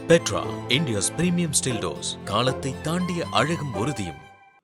Petra, India's premium steel doors. காலத்தை தாண்டிய அழகும் உறுதியும்.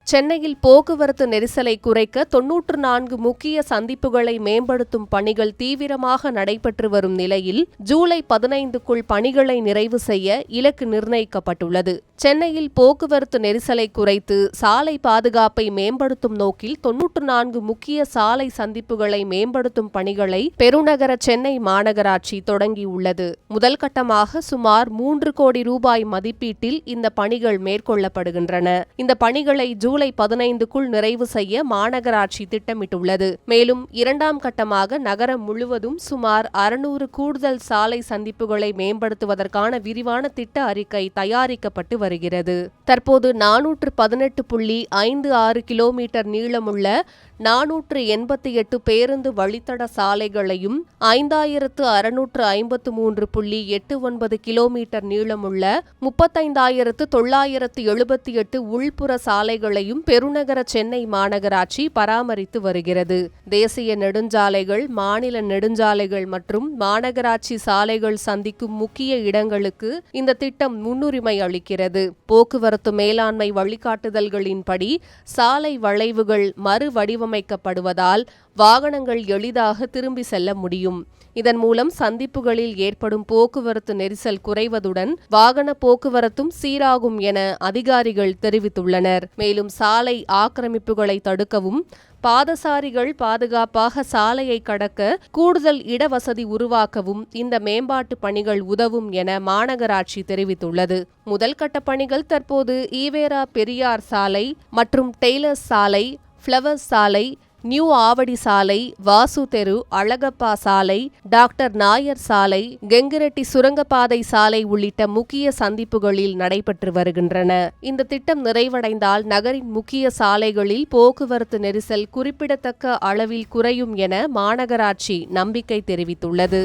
சென்னையில் போக்குவரத்து நெரிசலை குறைக்க 94 முக்கிய சந்திப்புகளை மேம்படுத்தும் பணிகள் தீவிரமாக நடைபெற்று வரும் நிலையில் ஜூலை 15க்குள் பணிகளை நிறைவு செய்ய இலக்கு நிர்ணயிக்கப்பட்டுள்ளது. சென்னையில் போக்குவரத்து நெரிசலை குறைத்து சாலை பாதுகாப்பை மேம்படுத்தும் நோக்கில் 94 முக்கிய சாலை சந்திப்புகளை மேம்படுத்தும் பணிகளை பெருநகர சென்னை மாநகராட்சி தொடங்கியுள்ளது. முதல் கட்டமாக சுமார் 3 கோடி ரூபாய் மதிப்பீட்டில் இந்த பணிகள் மேற்கொள்ளப்படுகின்றன. இந்த பணிகளை ஜூலை 15க்குள் நிறைவு செய்ய மாநகராட்சி திட்டமிட்டுள்ளது. மேலும் இரண்டாம் கட்டமாக நகரம் முழுவதும் சுமார் 600 கூடுதல் சாலை சந்திப்புகளை மேம்படுத்துவதற்கான விரிவான திட்ட அறிக்கை தயாரிக்கப்பட்டு வருகிறது. தற்போது 418.56 கிலோமீட்டர் நீளமுள்ள 488 பேருந்து வழித்தட சாலைகளையும் 5653.89 கிலோமீட்டர் நீளமுள்ள 35,978 உள்புற சாலைகளையும் பெருநகர சென்னை மாநகராட்சி பராமரித்து வருகிறது. தேசிய நெடுஞ்சாலைகள், மாநில நெடுஞ்சாலைகள் மற்றும் மாநகராட்சி சாலைகள் சந்திக்கும் முக்கிய இடங்களுக்கு இந்த திட்டம் முன்னுரிமை அளிக்கிறது. போக்குவரத்து மேலாண்மை வழிகாட்டுதல்களின்படி சாலை வளைவுகள் மறுவடிவமைக்கப்படுவதால் வாகனங்கள் எளிதாக திரும்பி செல்ல முடியும். இதன் மூலம் சந்திப்புகளில் ஏற்படும் போக்குவரத்து நெரிசல் குறைவதுடன் வாகன போக்குவரத்தும் சீராகும் என அதிகாரிகள் தெரிவித்துள்ளனர். மேலும் சாலை ஆக்கிரமிப்புகளை தடுக்கவும் பாதசாரிகள் பாதுகாப்பாக சாலையை கடக்க கூடுதல் இடவசதி உருவாக்கவும் இந்த மேம்பாட்டு பணிகள் உதவும் என மாநகராட்சி தெரிவித்துள்ளது. முதல் கட்ட பணிகள் தற்போது ஈவேரா பெரியார் சாலை மற்றும் டெய்லர்ஸ் சாலை, ஃப்ளவர்ஸ் சாலை, நியூ ஆவடி சாலை, வாசு தெரு, அழகப்பா சாலை, டாக்டர் நாயர் சாலை, கெங்கிரெட்டி சுரங்கப்பாதை சாலை உள்ளிட்ட முக்கிய சந்திப்புகளில் நடைபெற்று வருகின்றன. இந்த திட்டம் நிறைவடைந்தால் நகரின் முக்கிய சாலைகளில் போக்குவரத்து நெரிசல் குறிப்பிடத்தக்க அளவில் குறையும் என மாநகராட்சி நம்பிக்கை தெரிவித்துள்ளது.